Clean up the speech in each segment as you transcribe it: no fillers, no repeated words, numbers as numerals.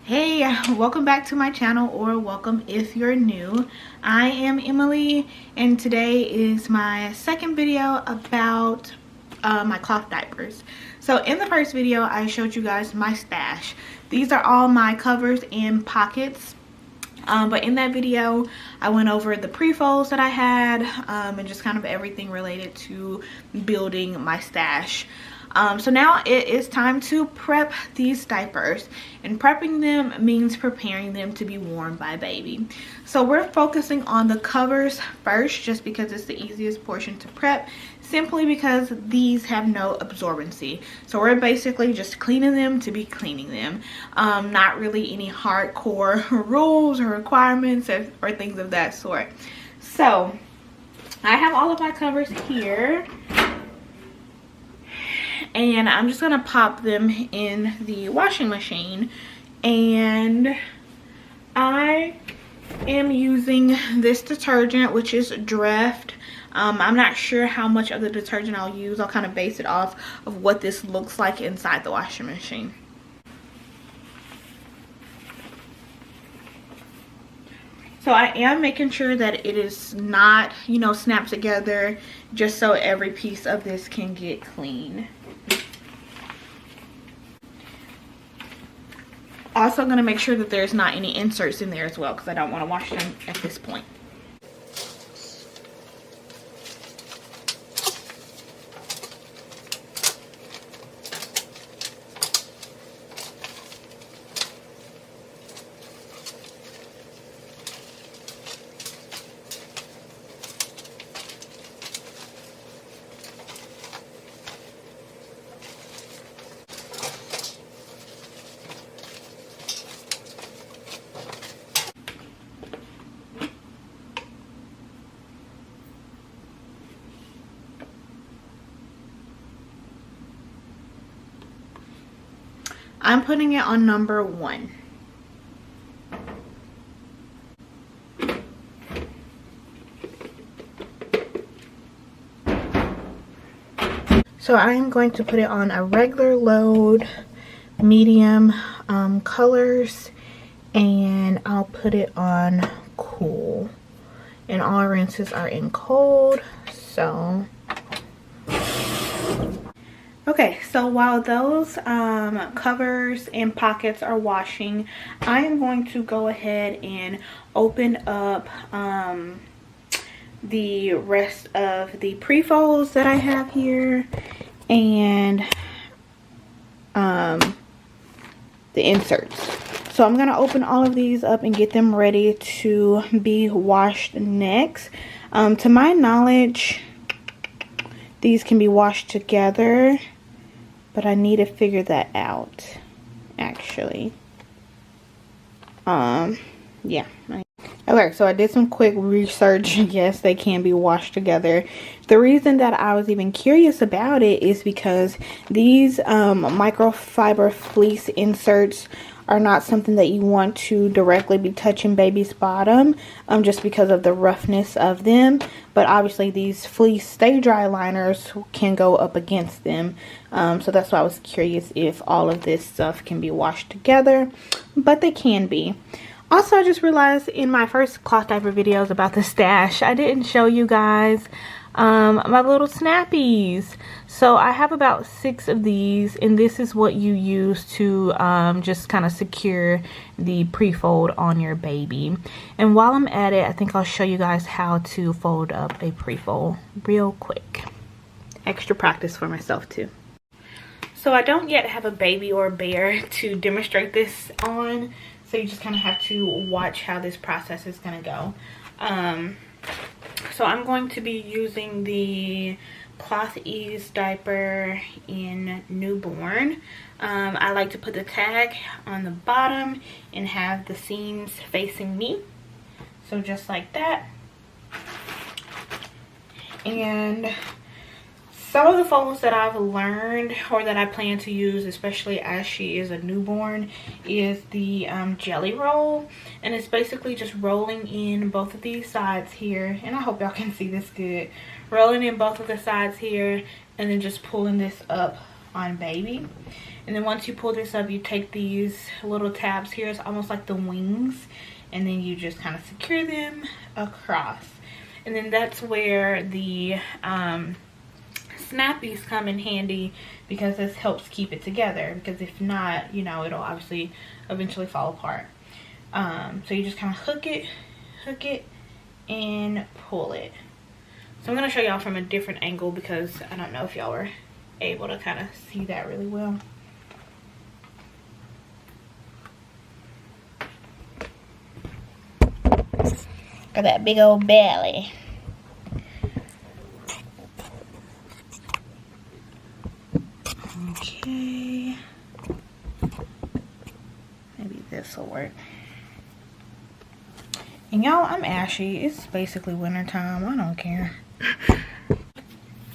Hey, welcome back to my channel, or welcome if you're new. I am Emily, and today is my second video about my cloth diapers. So in the first video I showed you guys my stash. These are all my covers and pockets, but in that video I went over the pre-folds that I had, and just kind of everything related to building my stash. So now it is time to prep these diapers, and prepping them means preparing them to be worn by baby. So we're focusing on the covers first, just because it's the easiest portion to prep, simply because these have no absorbency. So we're basically just cleaning them to be cleaning them. Not really any hardcore rules or requirements or things of that sort. So I have all of my covers here, and I'm just gonna pop them in the washing machine. And I am using this detergent, which is Draft. I'm not sure how much of the detergent I'll use. I'll kind of base it off of what this looks like inside the washing machine. So I am making sure that it is not, you know, snapped together, just so every piece of this can get clean. Also going to make sure that there's not any inserts in there as well, because I don't want to wash them at this point. I'm putting it on number 1. So I am going to put it on a regular load, medium colors, and I'll put it on cool. And all rinses are in cold, so... Okay, so while those covers and pockets are washing, I am going to go ahead and open up the rest of the pre-folds that I have here, and the inserts. So I'm going to open all of these up and get them ready to be washed next. To my knowledge, these can be washed together, but I need to figure that out, actually. Yeah. Okay, so I did some quick research. Yes, they can be washed together. The reason that I was even curious about it is because these microfiber fleece inserts are not something that you want to directly be touching baby's bottom, just because of the roughness of them. But obviously these fleece stay dry liners can go up against them, so that's why I was curious if all of this stuff can be washed together, but they can be. Also, I just realized in my first cloth diaper videos about the stash, I didn't show you guys my little snappies. So I have about 6 of these, and this is what you use to just kind of secure the pre-fold on your baby. And while I'm at it, I think I'll show you guys how to fold up a pre-fold real quick. Extra practice for myself too. So I don't yet have a baby or a bear to demonstrate this on, so you just kind of have to watch how this process is going to go. So I'm going to be using the Cloth Ease diaper in newborn. I like to put the tag on the bottom and have the seams facing me. So just like that. And Some of the folds that I've learned or that I plan to use, especially as she is a newborn, is the jelly roll. And it's basically just rolling in both of these sides here. And I hope y'all can see this good. Rolling in both of the sides here and then just pulling this up on baby. And then once you pull this up, you take these little tabs here. It's almost like the wings. And then you just kind of secure them across. And then that's where the snappies come in handy, because this helps keep it together, because if not, you know, it'll obviously eventually fall apart. So you just kind of hook it and pull it. So I'm going to show y'all from a different angle, because I don't know if y'all were able to kind of see that really well. Got that big old belly. Okay, maybe this will work. And y'all, I'm ashy. It's basically winter time. I don't care.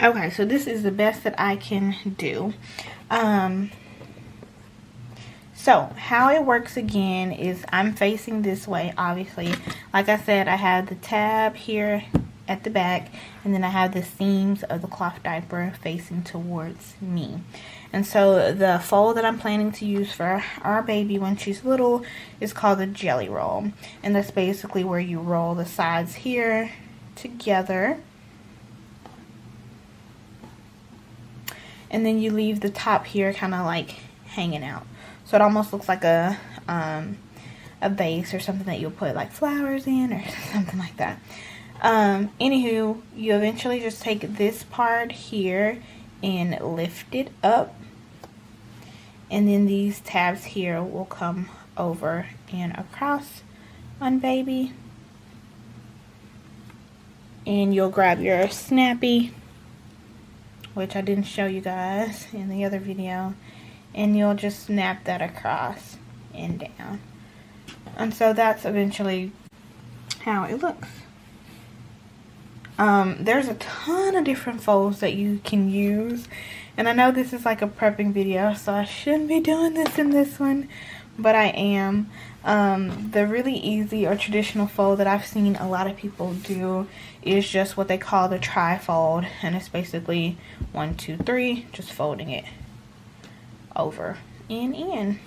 Okay, so this is the best that I can do. So how it works again is I'm facing this way, obviously. Like I said, I have the tab here at the back, and then I have the seams of the cloth diaper facing towards me. And so the fold that I'm planning to use for our baby when she's little is called the jelly roll. And that's basically where you roll the sides here together. And then you leave the top here kind of like hanging out. So it almost looks like a vase or something that you'll put like flowers in or something like that. Anywho, you eventually just take this part here and lift it up, and then these tabs here will come over and across on baby, and you'll grab your snappy, which I didn't show you guys in the other video, and you'll just snap that across and down. And so that's eventually how it looks. There's a ton of different folds that you can use, and I know this is like a prepping video, so I shouldn't be doing this in this one, but I am. The really easy or traditional fold that I've seen a lot of people do is just what they call the tri-fold, and it's basically 1, 2, 3, just folding it over and in,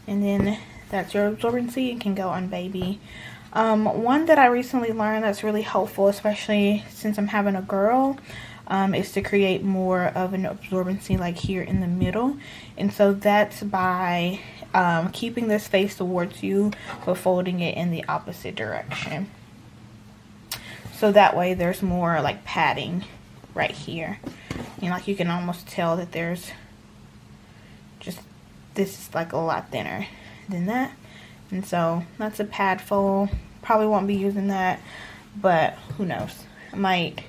and then that's your absorbency. It can go on baby. One that I recently learned that's really helpful, especially since I'm having a girl, is to create more of an absorbency like here in the middle. And so that's by keeping this face towards you but folding it in the opposite direction. So that way there's more like padding right here. You know, like you can almost tell that there's just, this is like a lot thinner than that. And so that's a pad fold. Probably won't be using that, but who knows? I might.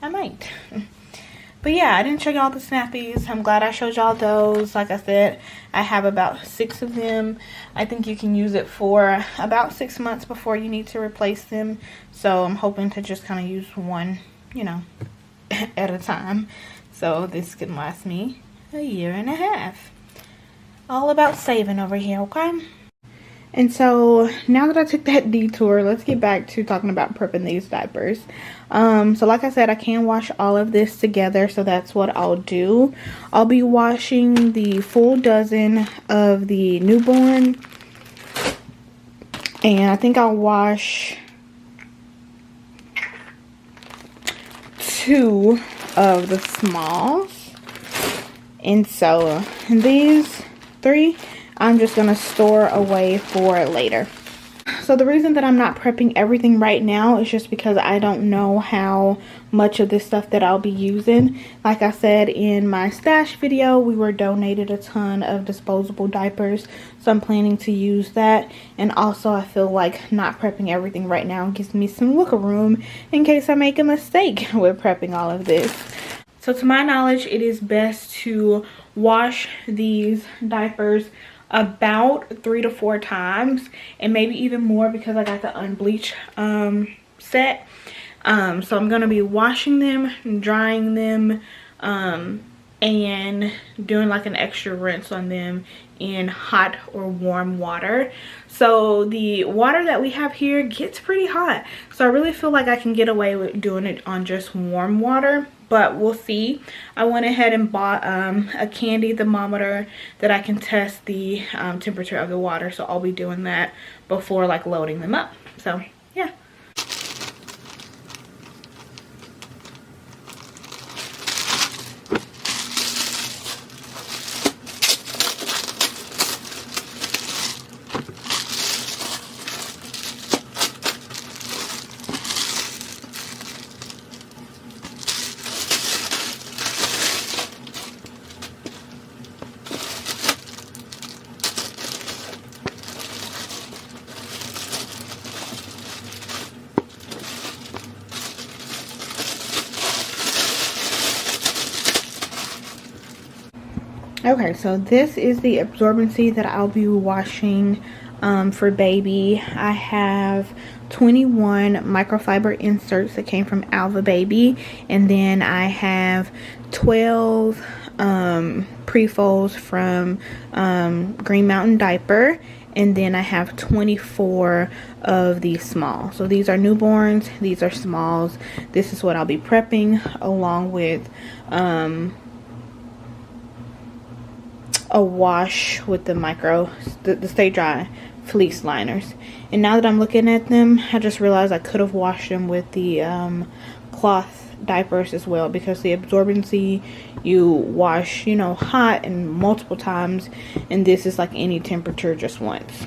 But yeah, I didn't show y'all the snappies. I'm glad I showed y'all those. Like I said, I have about 6 of them. I think you can use it for about 6 months before you need to replace them. So I'm hoping to just kind of use one, you know, at a time. So this can last me a year and a half. All about saving over here, okay? And so now that I took that detour, let's get back to talking about prepping these diapers. So like I said, I can wash all of this together, so that's what I'll do. I'll be washing the full dozen of the newborn, and I think I'll wash 2 of the smalls. And so these 3 I'm just going to store away for later. So the reason that I'm not prepping everything right now is just because I don't know how much of this stuff that I'll be using. Like I said in my stash video, we were donated a ton of disposable diapers, so I'm planning to use that. And also I feel like not prepping everything right now gives me some wiggle room in case I make a mistake with prepping all of this. So to my knowledge, it is best to wash these diapers about 3 to 4 times, and maybe even more because I got the unbleached set. So I'm going to be washing them, drying them, and doing like an extra rinse on them in hot or warm water. So the water that we have here gets pretty hot, so I really feel like I can get away with doing it on just warm water, but we'll see. I went ahead and bought a candy thermometer that I can test the temperature of the water, so I'll be doing that before like loading them up. So yeah. Okay, so this is the absorbency that I'll be washing for baby. I have 21 microfiber inserts that came from Alva Baby, and then I have 12 Prefolds from Green Mountain Diaper, and then I have 24 of these small. So these are newborns, these are smalls. This is what I'll be prepping along with a wash with the Stay Dry fleece liners. And now that I'm looking at them, I just realized I could have washed them with the cloth diapers as well, because the absorbency you wash, you know, hot and multiple times, and this is like any temperature just once.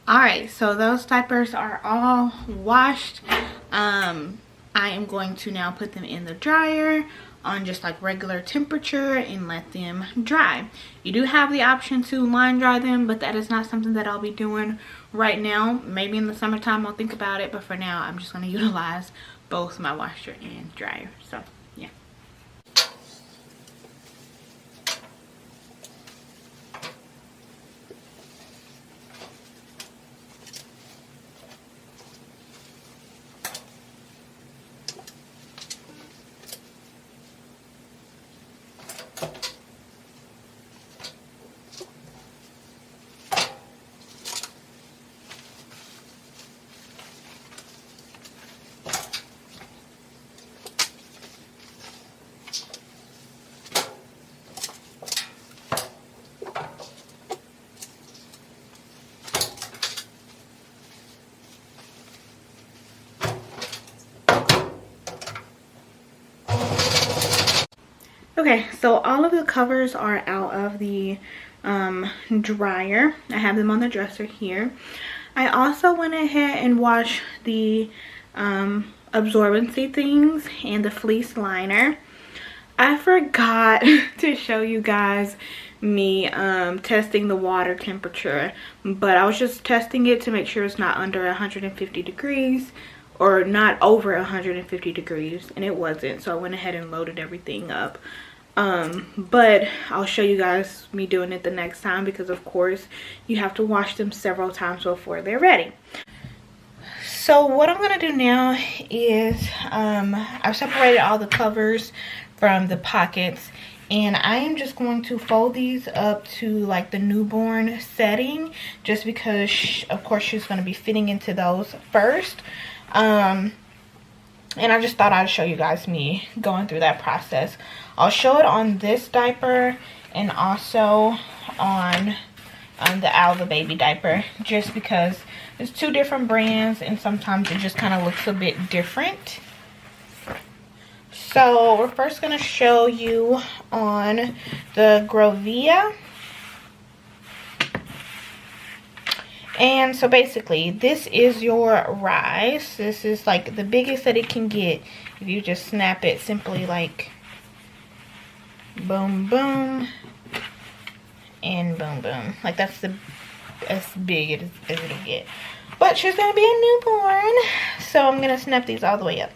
Alright, so those diapers are all washed. I am going to now put them in the dryer on just like regular temperature and let them dry. You do have the option to line dry them, but that is not something that I'll be doing right now. Maybe in the summertime I'll think about it, but for now I'm just going to utilize both my washer and dryer. So yeah. Okay, so all of the covers are out of the dryer. I have them on the dresser here. I also went ahead and washed the absorbency things and the fleece liner. I forgot to show you guys me testing the water temperature, but I was just testing it to make sure it's not under 150 degrees or not over 150 degrees, and it wasn't, so I went ahead and loaded everything up. But I'll show you guys me doing it the next time, because of course you have to wash them several times before they're ready. So what I'm going to do now is I've separated all the covers from the pockets, and I am just going to fold these up to like the newborn setting, just because of course she's going to be fitting into those first. And I just thought I'd show you guys me going through that process. I'll show it on this diaper and also on the Alva Baby diaper, just because it's two different brands and sometimes it just kind of looks a bit different. So we're first going to show you on the Grovia. And so basically this is your rise. This is like the biggest that it can get if you just snap it simply, like boom boom and boom boom. Like that's as big as it'll get. But she's gonna be a newborn, so I'm gonna snap these all the way up.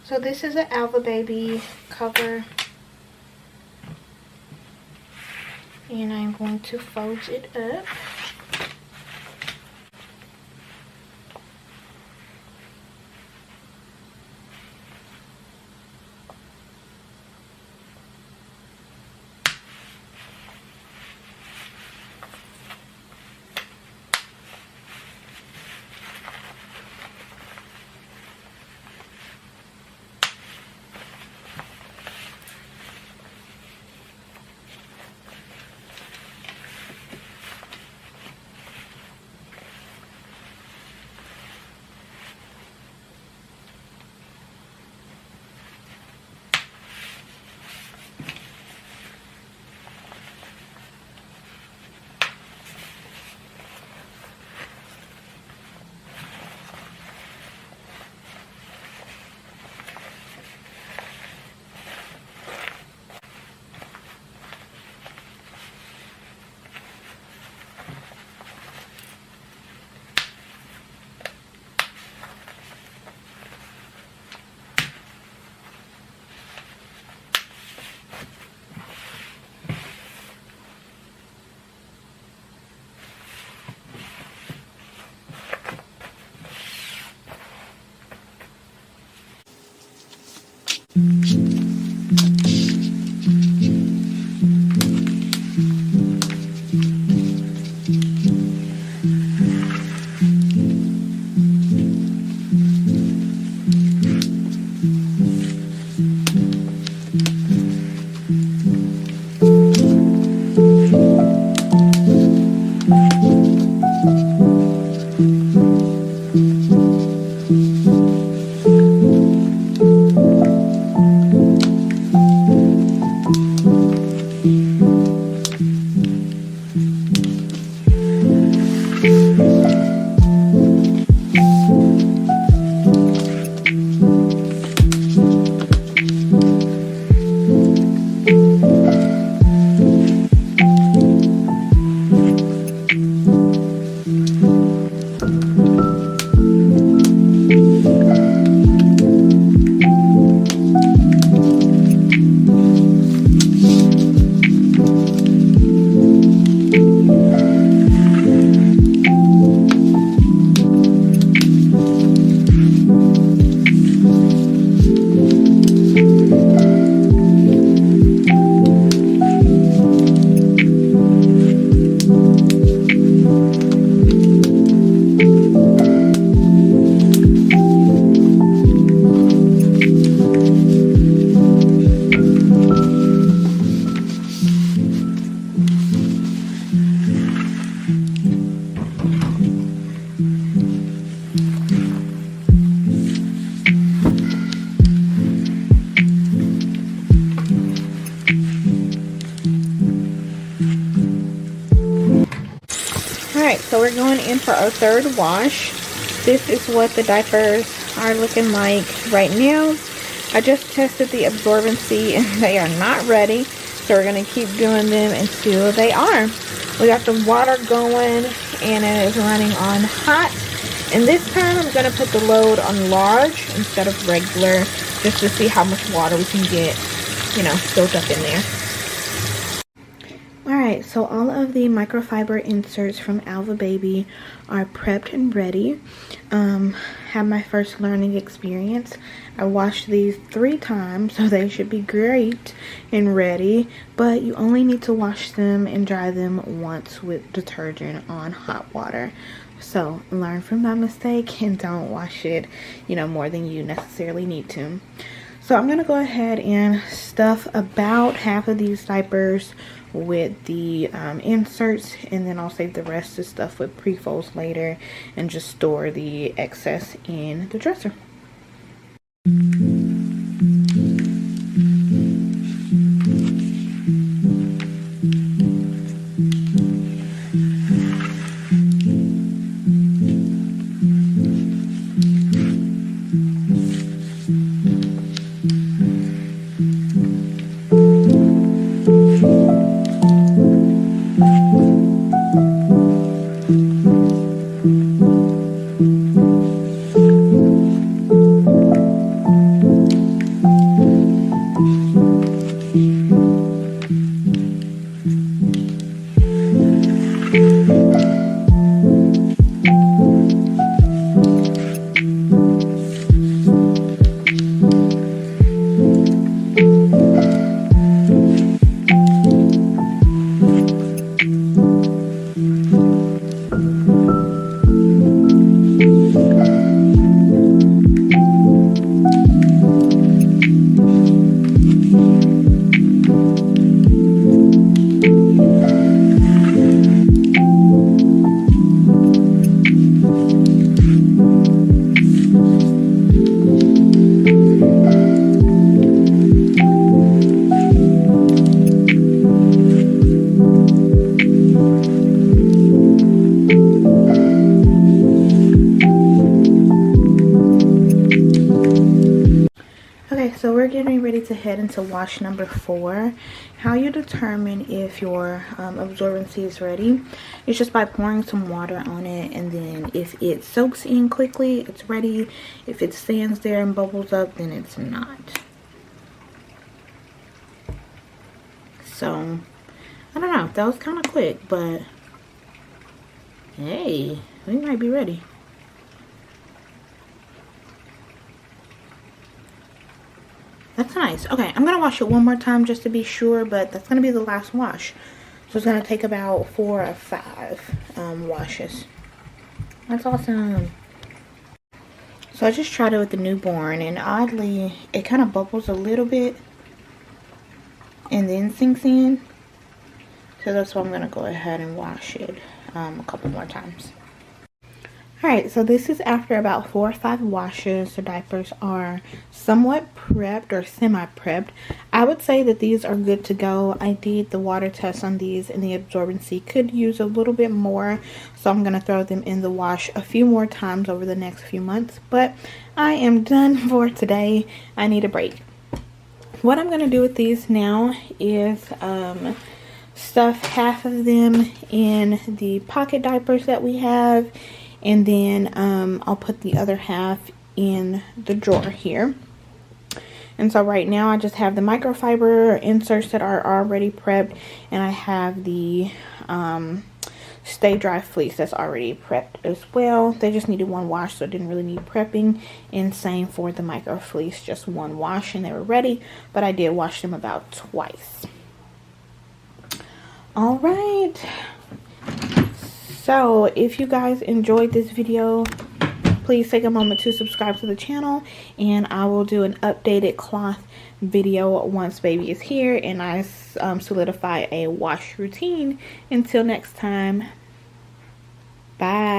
So this is an Alva baby cover, and I'm going to fold it up. Alright, so we're going in for our third wash. This is what the diapers are looking like right now. I just tested the absorbency and they are not ready. So we're going to keep doing them until they are. We got the water going and it is running on hot. And this time I'm going to put the load on large instead of regular, just to see how much water we can get, you know, built up in there. Alright, so all of the microfiber inserts from Alva Baby are prepped and ready. Had my first learning experience. I washed these 3 times, so they should be great and ready. But you only need to wash them and dry them once with detergent on hot water. So learn from that mistake and don't wash it, you know, more than you necessarily need to. So I'm going to go ahead and stuff about half of these diapers with the inserts, and then I'll save the rest of stuff with Prefolds later and just store the excess in the dresser. to head into wash number 4. How you determine if your absorbency is ready is just by pouring some water on it, and then if it soaks in quickly, it's ready. If it stands there and bubbles up, then it's not. So I don't know, that was kind of quick, but hey, we might be ready. That's nice. Okay, I'm gonna wash it one more time just to be sure, but that's gonna be the last wash. So it's gonna take about 4 or 5 washes. That's awesome. So I just tried it with the newborn, and oddly, it kind of bubbles a little bit and then sinks in. So that's why I'm gonna go ahead and wash it a couple more times. Alright, so this is after about 4 or 5 washes. The diapers are somewhat prepped or semi-prepped. I would say that these are good to go. I did the water test on these, and the absorbency could use a little bit more. So I'm going to throw them in the wash a few more times over the next few months. But I am done for today. I need a break. What I'm going to do with these now is stuff half of them in the pocket diapers that we have. And then I'll put the other half in the drawer here. And so right now I just have the microfiber inserts that are already prepped. And I have the Stay Dry fleece that's already prepped as well. They just needed one wash, so it didn't really need prepping. And same for the micro fleece, just one wash and they were ready. But I did wash them about twice. All right. So if you guys enjoyed this video, please take a moment to subscribe to the channel, and I will do an updated cloth video once baby is here and I solidify a wash routine. Until next time, bye.